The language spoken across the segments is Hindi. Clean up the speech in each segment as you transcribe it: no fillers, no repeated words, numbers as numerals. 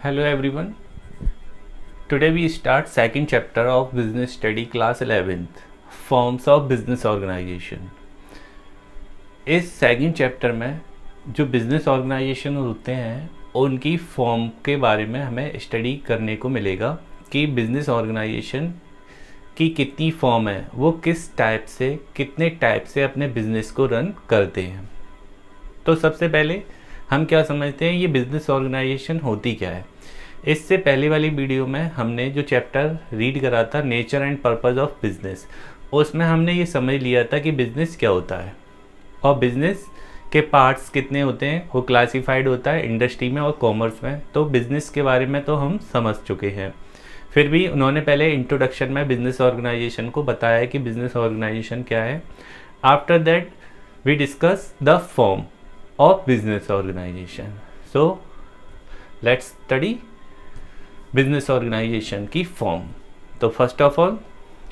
Hello everyone. Today we start second chapter of business study class 11th Forms of Business Organization. इस सेकंड चैप्टर में जो बिजनेस ऑर्गेनाइजेशन होते हैं उनकी फॉर्म के बारे में हमें स्टडी करने को मिलेगा कि बिजनेस ऑर्गेनाइजेशन की कितनी फॉर्म है, वो किस टाइप से कितने टाइप से अपने बिजनेस को रन करते हैं। तो सबसे पहले हम क्या समझते हैं, ये बिजनेस ऑर्गेनाइजेशन होती क्या है। इससे पहले वाली वीडियो में हमने जो चैप्टर रीड करा था nature and purpose of business, उसमें हमने ये समझ लिया था कि बिजनेस क्या होता है और बिजनेस के पार्ट्स कितने होते हैं, वो क्लासिफाइड होता है इंडस्ट्री में और कॉमर्स में। तो बिजनेस के बारे में तो हम समझ चुके हैं। फिर भी उन्होंने पहले इंट्रोडक्शन में बिजनेस ऑर्गेनाइजेशन को बताया कि बिजनेस ऑर्गेनाइजेशन क्या है। After that we discuss the form of business organisation. So let's study business organisation की फॉर्म। तो first of all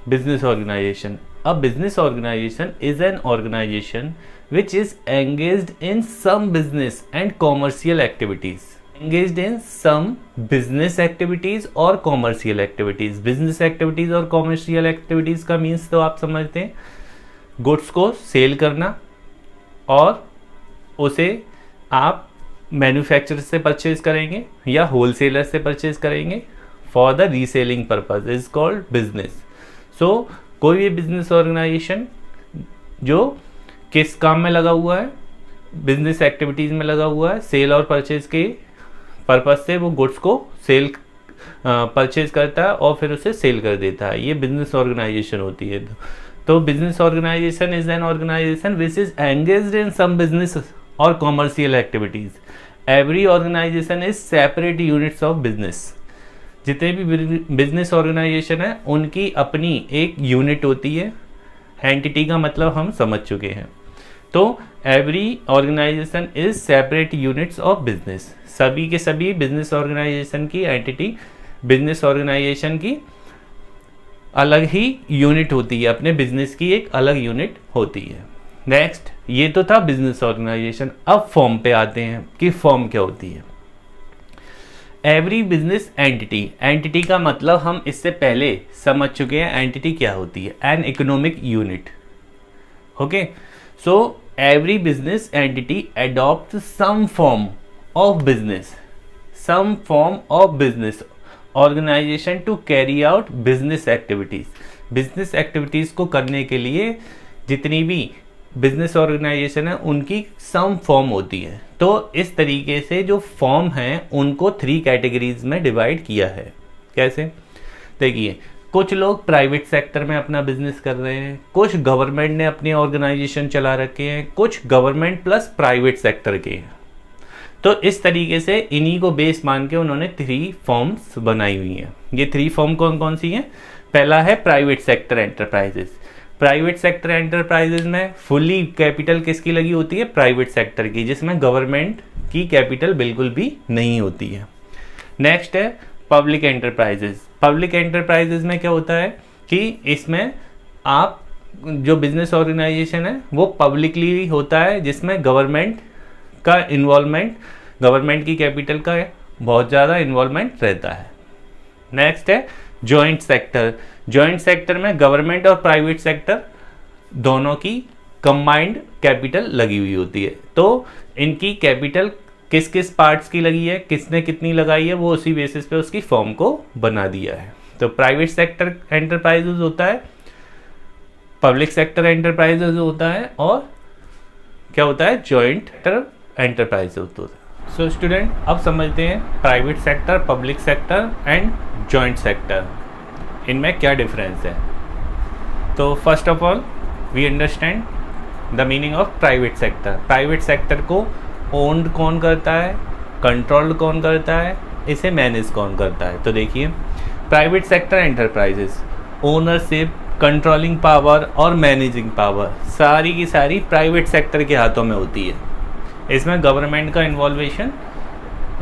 business organisation. A business organisation is an organisation which is engaged in some business and commercial activities. Engaged in some business activities or commercial activities. Business activities और commercial activities का मीन्स तो आप समझते हैं, गुड्स को सेल करना और उसे आप मैन्युफैक्चरर से परचेज करेंगे या होलसेलर से परचेज करेंगे for the reselling purpose is called business. So कोई भी बिजनेस ऑर्गेनाइजेशन जो किस काम में लगा हुआ है, बिजनेस एक्टिविटीज़ में लगा हुआ है, सेल और परचेज के पर्पज से वो गुड्स को परचेज करता है और फिर उसे सेल कर देता है, ये बिजनेस ऑर्गेनाइजेशन होती है। तो business organisation is an organisation which is engaged in some business और commercial activities. Every organisation is separate units of business. जितने भी बिजनेस ऑर्गेनाइजेशन है उनकी अपनी एक यूनिट होती है। एंटिटी का मतलब हम समझ चुके हैं। तो every organisation is separate units of business. सभी के सभी बिजनेस ऑर्गेनाइजेशन की एंटिटी बिजनेस ऑर्गेनाइजेशन की अलग ही यूनिट होती है, अपने बिजनेस की एक अलग यूनिट होती है। नेक्स्ट, ये तो था बिजनेस ऑर्गेनाइजेशन। अब फॉर्म पे आते हैं कि फॉर्म क्या होती है। एवरी बिजनेस एंटिटी, एंटिटी का मतलब हम इससे पहले समझ चुके हैं एंटिटी क्या होती है, an economic unit. Okay, so every business entity adopt some form of business, some form of business organisation to carry out business activities. Business activities को करने के लिए जितनी भी बिजनेस ऑर्गेनाइजेशन है उनकी सम फॉर्म होती है। तो इस तरीके से जो फॉर्म हैं उनको 3 कैटेगरीज में डिवाइड किया है। कैसे, देखिए, कुछ लोग प्राइवेट सेक्टर में अपना बिजनेस कर रहे हैं, कुछ गवर्नमेंट ने अपने ऑर्गेनाइजेशन चला रखे हैं, कुछ गवर्नमेंट प्लस प्राइवेट सेक्टर के हैं। तो इस तरीके से इन्हीं को बेस मान के उन्होंने 3 फॉर्म्स बनाई हुई हैं। ये 3 फॉर्म कौन कौन सी हैं? पहला है private sector enterprises. Private sector enterprises में फुली कैपिटल किसकी लगी होती है? प्राइवेट सेक्टर की, जिसमें गवर्नमेंट की कैपिटल बिल्कुल भी नहीं होती है। नेक्स्ट है पब्लिक एंटरप्राइजेज। पब्लिक एंटरप्राइजेज में क्या होता है कि इसमें आप जो बिजनेस ऑर्गेनाइजेशन है वो पब्लिकली होता है, जिसमें गवर्नमेंट का इन्वॉल्वमेंट, गवर्नमेंट की कैपिटल का बहुत ज़्यादा इन्वॉल्वमेंट रहता है। नेक्स्ट है जॉइंट सेक्टर। जॉइंट सेक्टर में गवर्नमेंट और प्राइवेट सेक्टर दोनों की कंबाइंड कैपिटल लगी हुई होती है। तो इनकी कैपिटल किस किस पार्ट्स की लगी है, किसने कितनी लगाई है, वो उसी बेसिस पे उसकी फॉर्म को बना दिया है। तो प्राइवेट सेक्टर एंटरप्राइजेज होता है, पब्लिक सेक्टर एंटरप्राइजेज होता है, और क्या होता है? जॉइंट एंटरप्राइज होता है। सो स्टूडेंट, अब समझते हैं private sector, public sector and joint sector, इनमें क्या डिफरेंस है। तो first of all we understand the meaning of private sector. Private sector को ओन्ड कौन करता है, कंट्रोल्ड कौन करता है, इसे मैनेज कौन करता है। तो देखिए, private sector enterprises ownership, controlling power और मैनेजिंग पावर सारी की सारी प्राइवेट सेक्टर के हाथों में होती है। इसमें गवर्नमेंट का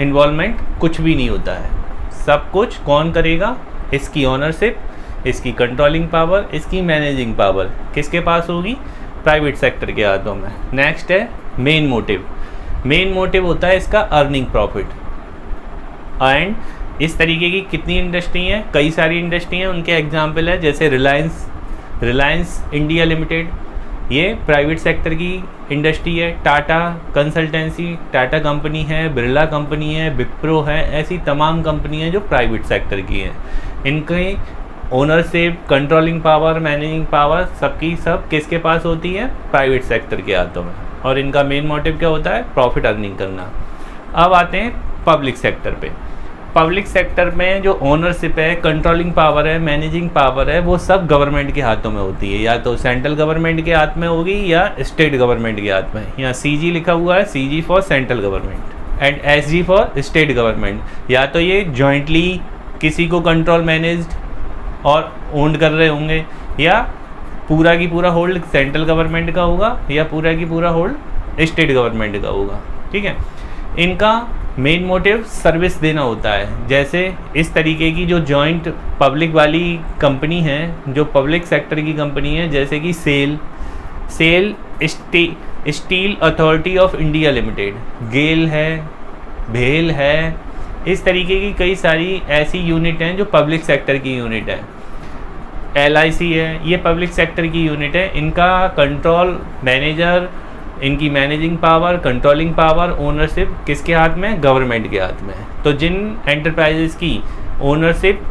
इन्वॉल्वमेंट कुछ भी नहीं होता है। सब कुछ कौन करेगा? इसकी ओनरशिप, इसकी कंट्रोलिंग पावर, इसकी मैनेजिंग पावर किसके पास होगी? प्राइवेट सेक्टर के हाथों में। नेक्स्ट है मेन मोटिव। मेन मोटिव होता है इसका अर्निंग प्रॉफिट। एंड इस तरीके की कितनी इंडस्ट्री हैं, कई सारी इंडस्ट्री हैं। उनके एग्जाम्पल है जैसे रिलायंस इंडिया लिमिटेड, ये प्राइवेट सेक्टर की इंडस्ट्री है। टाटा कंसल्टेंसी, टाटा कंपनी है, बिरला कंपनी है, विप्रो है, ऐसी तमाम कंपनी हैं जो प्राइवेट सेक्टर की हैं। इनके ownership, controlling power, managing power सबकी सब किसके पास होती है? प्राइवेट सेक्टर के हाथों में। और इनका मेन मोटिव क्या होता है? प्रॉफिट अर्निंग करना। अब आते हैं पब्लिक सेक्टर पे। पब्लिक सेक्टर में जो ओनरशिप है, कंट्रोलिंग पावर है, मैनेजिंग पावर है, वो सब गवर्नमेंट के हाथों में होती है। या तो सेंट्रल गवर्नमेंट के हाथ में होगी या स्टेट गवर्नमेंट के हाथ में। यहाँ CG लिखा हुआ है, CG for central government and SG for state government. या तो ये जॉइंटली किसी को कंट्रोल, मैनेज्ड और ओन्ड कर रहे होंगे, या पूरा की पूरा होल्ड सेंट्रल गवर्नमेंट का होगा, या पूरा की पूरा होल्ड स्टेट गवर्नमेंट का होगा। ठीक है, इनका मेन मोटिव सर्विस देना होता है। जैसे इस तरीके की जो जॉइंट पब्लिक वाली कंपनी है, जो पब्लिक सेक्टर की कंपनी है, जैसे कि SAIL steel authority of India limited, GAIL है, भेल है, इस तरीके की कई सारी ऐसी यूनिट हैं जो पब्लिक सेक्टर की यूनिट है। LIC है, ये पब्लिक सेक्टर की यूनिट है। इनका कंट्रोल, मैनेजर, इनकी managing power, controlling power, ownership किसके हाथ में? गवर्नमेंट के हाथ में। तो जिन एंटरप्राइजेस की ownership,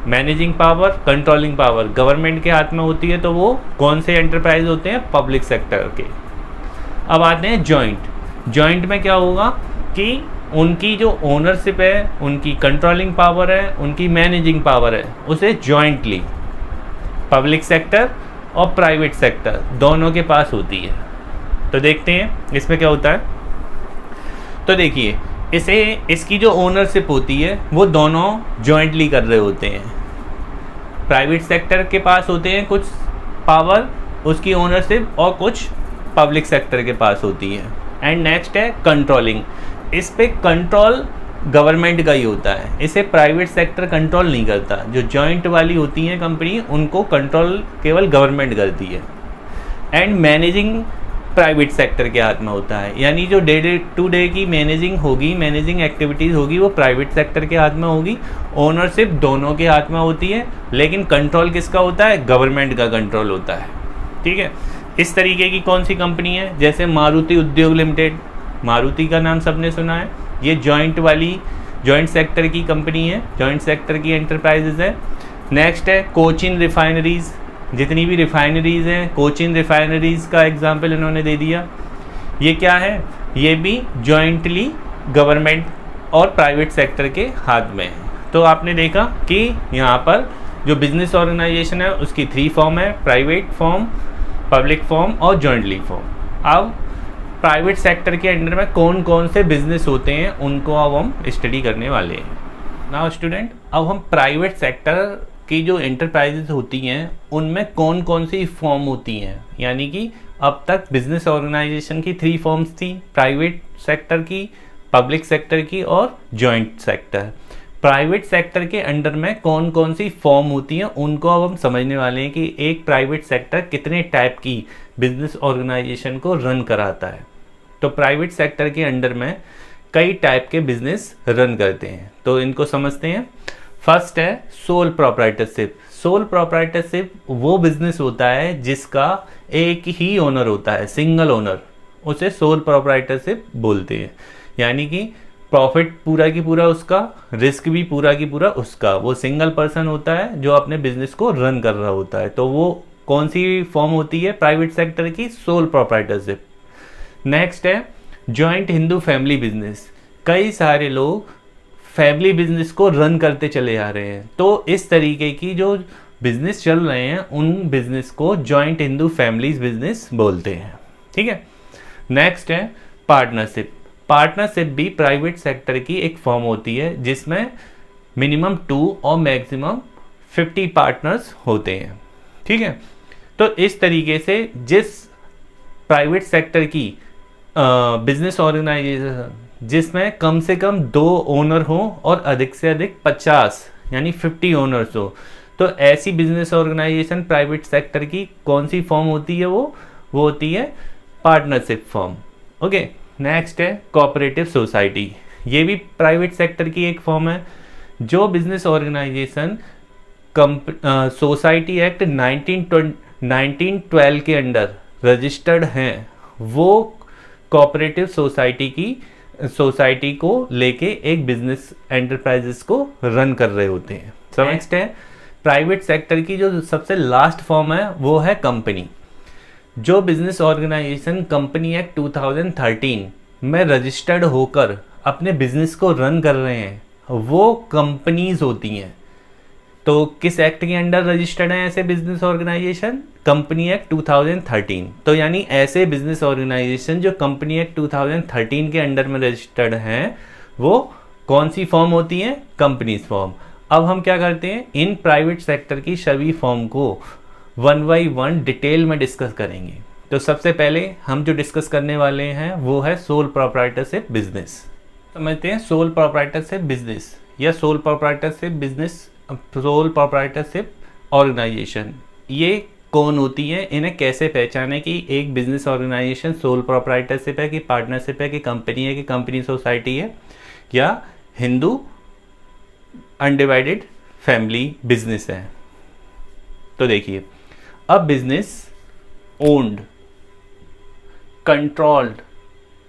managing power, controlling power government के हाथ में होती है, तो वो कौन से एंटरप्राइज होते हैं? पब्लिक सेक्टर के। अब आते हैं जॉइंट में क्या होगा कि उनकी जो ओनरशिप है, उनकी कंट्रोलिंग पावर है, उनकी मैनेजिंग पावर है, उसे जॉइंटली पब्लिक सेक्टर और प्राइवेट सेक्टर दोनों के पास होती है। तो देखते हैं इसमें क्या होता है। तो देखिए, इसकी जो ओनरशिप होती है वो दोनों जॉइंटली कर रहे होते हैं। प्राइवेट सेक्टर के पास होते हैं कुछ पावर, उसकी ओनरशिप, और कुछ पब्लिक सेक्टर के पास होती है। एंड नेक्स्ट है कंट्रोलिंग। इस पे कंट्रोल गवर्नमेंट का ही होता है, इसे प्राइवेट सेक्टर कंट्रोल नहीं करता। जो जॉइंट वाली होती हैं कंपनी, उनको कंट्रोल केवल गवर्नमेंट करती है। एंड मैनेजिंग प्राइवेट सेक्टर के हाथ में होता है, यानी जो डे टू डे की मैनेजिंग एक्टिविटीज़ होगी वो प्राइवेट सेक्टर के हाथ में होगी। ओनरशिप दोनों के हाथ में होती है, लेकिन कंट्रोल किसका होता है? गवर्नमेंट का कंट्रोल होता है। ठीक है, इस तरीके की कौन सी कंपनी है? जैसे मारुति उद्योग लिमिटेड, मारुति का नाम सबने सुना है, ये जॉइंट सेक्टर की कंपनी है, जॉइंट सेक्टर की एंटरप्राइजेज है। नेक्स्ट है कोचिन रिफाइनरीज, जितनी भी रिफाइनरीज हैं, कोचिन रिफाइनरीज का एग्जाम्पल इन्होंने दे दिया। ये क्या है? ये भी जॉइंटली गवर्नमेंट और प्राइवेट सेक्टर के हाथ में है। तो आपने देखा कि यहाँ पर जो बिजनेस ऑर्गेनाइजेशन है उसकी 3 फॉर्म है, प्राइवेट फॉर्म, पब्लिक फॉर्म और जॉइंटली फॉर्म। अब प्राइवेट सेक्टर के अंडर में कौन कौन से बिजनेस होते हैं उनको अब हम स्टडी करने वाले हैं। नाउ स्टूडेंट, अब हम प्राइवेट सेक्टर की जो एंटरप्राइजेज होती हैं उनमें कौन कौन सी फॉर्म होती हैं, यानी कि अब तक बिजनेस ऑर्गेनाइजेशन की 3 फॉर्म्स थी, प्राइवेट सेक्टर की, पब्लिक सेक्टर की और जॉइंट सेक्टर। प्राइवेट सेक्टर के अंडर में कौन कौन सी फॉर्म होती हैं उनको अब हम समझने वाले हैं कि एक प्राइवेट सेक्टर कितने टाइप की बिजनेस ऑर्गेनाइजेशन को रन कराता है। तो प्राइवेट सेक्टर के अंडर में कई टाइप के बिजनेस रन करते हैं, तो इनको समझते हैं। फर्स्ट है सोल प्रोप्राइटरशिप। सोल प्रोप्राइटरशिप वो बिजनेस होता है जिसका एक ही ओनर होता है, सिंगल ओनर, उसे सोल प्रोप्राइटरशिप बोलते हैं। यानी कि प्रॉफिट पूरा की पूरा उसका, रिस्क भी पूरा की पूरा उसका, वो सिंगल पर्सन होता है जो अपने बिजनेस को रन कर रहा होता है। तो वो कौन सी फॉर्म होती है प्राइवेट सेक्टर की? Sole proprietorship. नेक्स्ट है जॉइंट हिंदू फैमिली बिजनेस। कई सारे लोग फैमिली बिजनेस को रन करते चले आ रहे हैं, तो इस तरीके की जो बिजनेस चल रहे हैं उन बिजनेस को जॉइंट हिंदू फैमिलीज बिजनेस बोलते हैं। ठीक है, नेक्स्ट है पार्टनरशिप। पार्टनरशिप भी प्राइवेट सेक्टर की एक फॉर्म होती है जिसमें मिनिमम 2 और मैक्सिमम 50 पार्टनर्स होते हैं। ठीक है, तो इस तरीके से जिस प्राइवेट सेक्टर की बिजनेस ऑर्गेनाइजेशन जिसमें कम से कम 2 ओनर हो और अधिक से अधिक 50 यानी 50 ओनर्स हो, तो ऐसी बिजनेस ऑर्गेनाइजेशन प्राइवेट सेक्टर की कौन सी फॉर्म होती है? वो होती है पार्टनरशिप फॉर्म। ओके, नेक्स्ट है कोऑपरेटिव सोसाइटी। ये भी प्राइवेट सेक्टर की एक फॉर्म है। जो बिजनेस ऑर्गेनाइजेशन सोसाइटी एक्ट 1912 के अंडर रजिस्टर्ड हैं, वो कोऑपरेटिव सोसाइटी को लेके एक बिजनेस एंटरप्राइजेस को रन कर रहे होते हैं। नेक्स्ट है प्राइवेट सेक्टर की जो सबसे लास्ट फॉर्म है वो है कंपनी। जो बिजनेस ऑर्गेनाइजेशन कंपनी एक्ट 2013 में रजिस्टर्ड होकर अपने बिजनेस को रन कर रहे हैं वो कंपनीज होती हैं। तो किस एक्ट के अंडर रजिस्टर्ड हैं ऐसे बिजनेस ऑर्गेनाइजेशन? Company act 2013। तो यानी ऐसे बिजनेस ऑर्गेनाइजेशन जो कंपनी एक्ट 2013 के अंडर में रजिस्टर्ड हैं वो कौन सी फॉर्म होती हैं? Companies form. अब हम क्या करते हैं, इन प्राइवेट सेक्टर की सभी फॉर्म को वन बाई वन डिटेल में डिस्कस करेंगे। तो सबसे पहले हम जो डिस्कस करने वाले हैं वो है सोल प्रोप्राइटरशिप बिजनेस। समझते हैं सोल प्रोप्राइटरशिप बिजनेस या सोल प्रोप्राइटरशिप ऑर्गेनाइजेशन ये कौन होती है, इन्हें कैसे पहचाने कि एक बिजनेस ऑर्गेनाइजेशन सोल प्रोप्राइटरशिप है कि पार्टनरशिप है कि कंपनी है कि कंपनी सोसाइटी है या हिंदू अनडिवाइडेड फैमिली बिजनेस है। तो देखिए, a business owned, controlled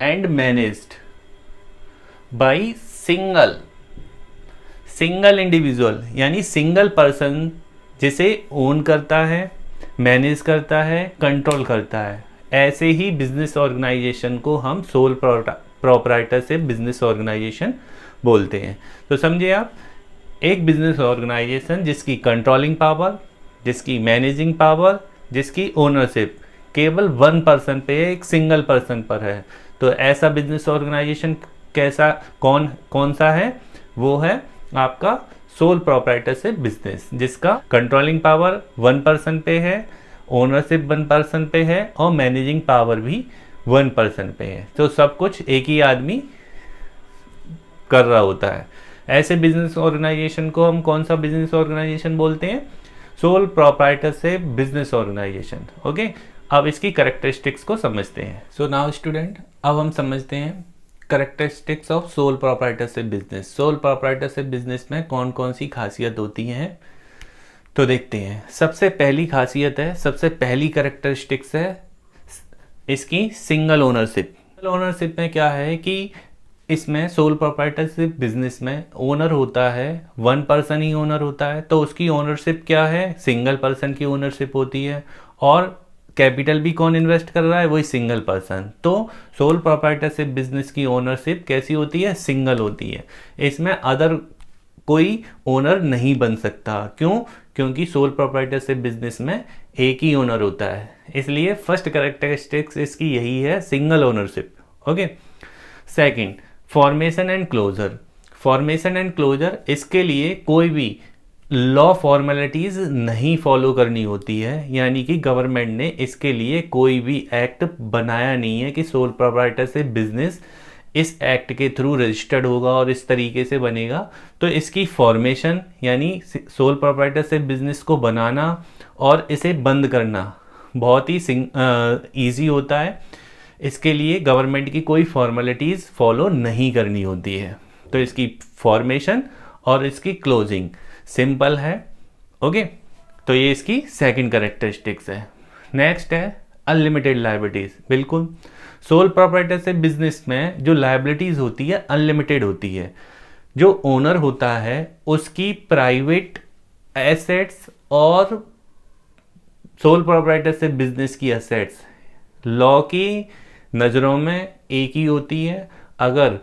and managed by single individual, यानी सिंगल पर्सन जिसे ओन करता है, मैनेज करता है, कंट्रोल करता है, ऐसे ही बिजनेस ऑर्गेनाइजेशन को हम सोल प्रोप्राइटरशिप बिजनेस ऑर्गेनाइजेशन बोलते हैं। तो समझिए आप, एक बिजनेस ऑर्गेनाइजेशन जिसकी कंट्रोलिंग पावर, जिसकी मैनेजिंग पावर, जिसकी ओनरशिप केवल वन पर्सन पे, एक सिंगल पर्सन पर है, तो ऐसा बिजनेस ऑर्गेनाइजेशन कैसा कौन सा है? वो है आपका सोल प्रोप्राइटरशिप बिजनेस, जिसका कंट्रोलिंग पावर वन पर्सन पे है, ओनरशिप वन पर्सन पे है और मैनेजिंग पावर भी वन पर्सन पे है। तो सब कुछ एक ही आदमी कर रहा होता है। ऐसे बिजनेस ऑर्गेनाइजेशन को हम कौन सा बिजनेस ऑर्गेनाइजेशन बोलते हैं? Sole proprietorship business organisation. Okay, अब इसकी कैरेक्टरिस्टिक्स को समझते हैं। सो नाउ स्टूडेंट, अब हम समझते हैं characteristics of sole proprietorship business. Soul proprietorship business में कौन कौन सी खासियत होती हैं तो देखते हैं। सबसे पहली खासियत है, सबसे पहली कैरेक्टरिस्टिक्स है इसकी सिंगल ओनरशिप। सिंगल ओनरशिप में क्या है कि इसमें सोल प्रोप्राइटरशिप बिजनेस में ओनर होता है, वन पर्सन ही ओनर होता है, तो उसकी ओनरशिप क्या है? सिंगल पर्सन की ओनरशिप होती है और कैपिटल भी कौन इन्वेस्ट कर रहा है? वही सिंगल पर्सन। तो सोल प्रोप्राइटरशिप बिजनेस की ओनरशिप कैसी होती है? सिंगल होती है। इसमें अदर कोई ओनर नहीं बन सकता। क्यों? क्योंकि सोल प्रोप्राइटरशिप बिजनेस में एक ही ओनर होता है, इसलिए फर्स्ट कैरेक्टरिस्टिक्स इसकी यही है, single ownership. Okay, second, formation and closure. Formation and closure, इसके लिए कोई भी लॉ फॉर्मेलिटीज नहीं फॉलो करनी होती है, यानी कि गवर्नमेंट ने इसके लिए कोई भी एक्ट बनाया नहीं है कि सोल प्रोप्राइटरशिप बिजनेस इस एक्ट के थ्रू रजिस्टर्ड होगा और इस तरीके से बनेगा। तो इसकी फॉर्मेशन यानी सोल प्रोप्राइटरशिप बिजनेस को बनाना और इसे बंद करना बहुत ही ईजी होता है। इसके लिए गवर्नमेंट की कोई फॉर्मेलिटीज़ फॉलो नहीं करनी होती है। तो इसकी फॉर्मेशन और इसकी क्लोजिंग सिंपल है। ओके, तो ये इसकी सेकंड कैरेक्टरिस्टिक्स है। नेक्स्ट है अनलिमिटेड लायबिलिटीज। बिल्कुल, सोल प्रोप्राइटरशिप बिजनेस में जो लायबिलिटीज होती है अनलिमिटेड होती है। जो ओनर होता है उसकी प्राइवेट एसेट्स और सोल प्रोप्राइटरशिप बिजनेस की एसेट्स लॉ की नज़रों में एक ही होती है। अगर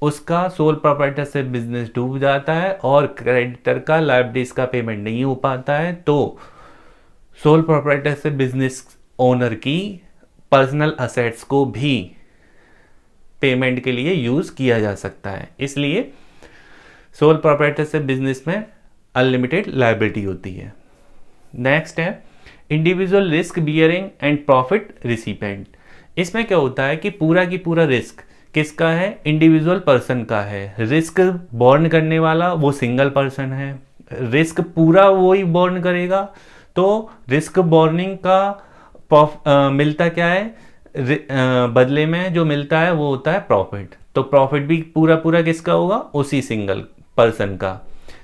उसका सोल प्रोप्राइटरशिप बिजनेस डूब जाता है और क्रेडिटर का लायबिलिटीज का पेमेंट नहीं हो पाता है तो सोल प्रोप्राइटरशिप बिजनेस ओनर की पर्सनल असेट्स को भी पेमेंट के लिए यूज किया जा सकता है। इसलिए सोल प्रोप्राइटरशिप बिजनेस में अनलिमिटेड लायबिलिटी होती है। नेक्स्ट है individual risk bearing and profit recipient. इसमें क्या होता है कि पूरा की पूरा रिस्क किसका है? इंडिविजुअल पर्सन का है। रिस्क बॉर्न करने वाला वो सिंगल पर्सन है, रिस्क पूरा वो ही बॉर्न करेगा। तो रिस्क बॉर्निंग का मिलता क्या है? बदले में जो मिलता है वो होता है प्रॉफिट। तो प्रॉफिट भी पूरा पूरा किसका होगा, उसी सिंगल पर्सन का।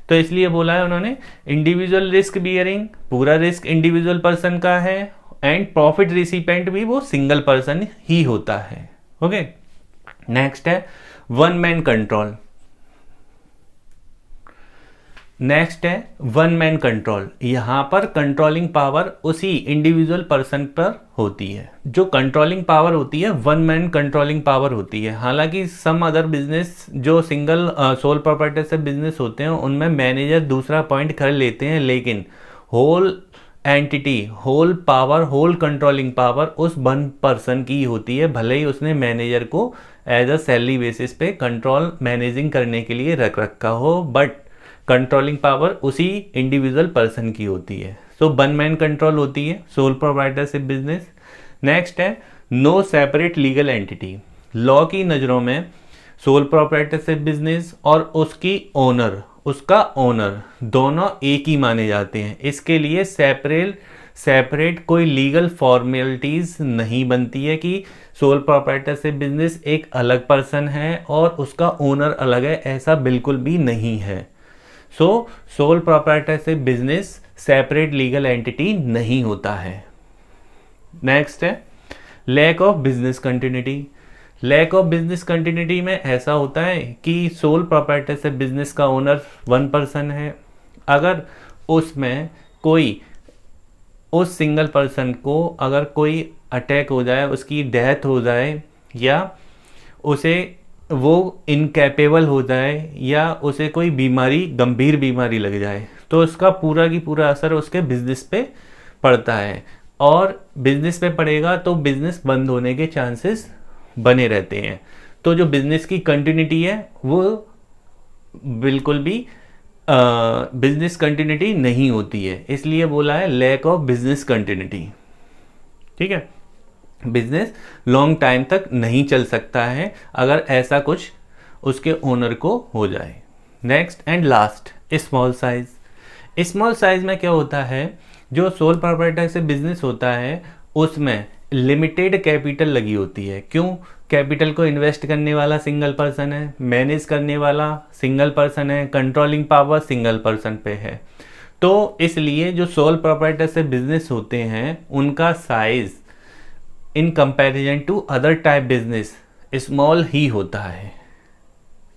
तो इसलिए बोला है उन्होंने इंडिविजुअल रिस्क बियरिंग, पूरा रिस्क इंडिविजुअल पर्सन का है, एंड प्रॉफिट रिसिपेंट भी वो सिंगल पर्सन ही होता है। ओके, नेक्स्ट है वन मैन कंट्रोल। नेक्स्ट है वन मैन कंट्रोल। यहां पर कंट्रोलिंग पावर उसी इंडिविजुअल पर्सन पर होती है। जो कंट्रोलिंग पावर होती है वन मैन कंट्रोलिंग पावर होती है। हालांकि सम अदर बिजनेस जो सिंगल सोल प्रोप्राइटरशिप बिजनेस होते हैं उनमें मैनेजर दूसरा पॉइंट कर लेते हैं, लेकिन whole entity, whole power, whole controlling power उस वन पर्सन की होती है, भले ही उसने मैनेजर को एज अ सैलरी बेसिस पे कंट्रोल मैनेजिंग करने के लिए रख रखा हो, बट कंट्रोलिंग पावर उसी इंडिविजुअल पर्सन की होती है। सो वन मैन कंट्रोल होती है सोल प्रोप्राइटरशिप बिजनेस। नेक्स्ट है no separate legal entity. Law की नज़रों में सोल प्रोप्राइटरशिप बिजनेस और उसकी ओनर, उसका ओनर दोनों एक ही माने जाते हैं। इसके लिए सेपरेट कोई लीगल फॉर्मेलिटीज नहीं बनती है कि सोल प्रोप्राइटरशिप बिजनेस एक अलग पर्सन है और उसका ओनर अलग है, ऐसा बिल्कुल भी नहीं है। So sole proprietorship business separate legal entity नहीं होता है। नेक्स्ट है lack of business continuity. Lack of business continuity में ऐसा होता है कि सोल प्रोप्राइटरशिप बिजनेस का ओनर वन पर्सन है, अगर उसमें कोई उस सिंगल पर्सन को अगर कोई अटैक हो जाए, उसकी डेथ हो जाए, या उसे वो इनकैपेबल हो जाए, या उसे कोई बीमारी, गंभीर बीमारी लग जाए, तो उसका पूरा की पूरा असर उसके बिजनेस पे पड़ता है, और बिजनेस पे पड़ेगा तो बिजनेस बंद होने के चांसेस बने रहते हैं। तो जो बिजनेस की कंटिन्यूटी है वो बिल्कुल भी बिजनेस कंटिन्यूटी नहीं होती है, इसलिए बोला है लैक ऑफ बिजनेस कंटिन्यूटी। ठीक है, बिजनेस लॉन्ग टाइम तक नहीं चल सकता है अगर ऐसा कुछ उसके ओनर को हो जाए। Next and last small size. Small size में क्या होता है, जो सोल प्रोप्राइटरशिप बिजनेस होता है उसमें लिमिटेड कैपिटल लगी होती है। क्यों? कैपिटल को इन्वेस्ट करने वाला सिंगल पर्सन है, मैनेज करने वाला सिंगल पर्सन है, कंट्रोलिंग पावर सिंगल पर्सन पे है। तो इसलिए जो सोल प्रोप्राइटरशिप बिजनेस होते हैं उनका size in comparison to other type business small ही होता है।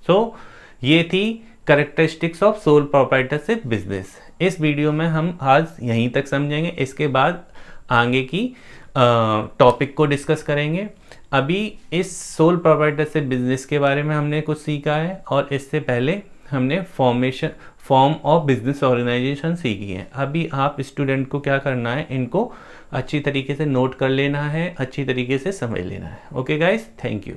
सो ये थी characteristics of sole proprietorship business. इस वीडियो में हम आज यहीं तक समझेंगे, इसके बाद आगे की टॉपिक को डिस्कस करेंगे। अभी इस सोल प्रोप्राइटरशिप बिजनेस के बारे में हमने कुछ सीखा है, और इससे पहले हमने फॉर्म ऑफ बिजनेस ऑर्गेनाइजेशन सीखी है। अभी आप स्टूडेंट को क्या करना है, इनको अच्छी तरीके से नोट कर लेना है, अच्छी तरीके से समझ लेना है। Okay guys, thank you.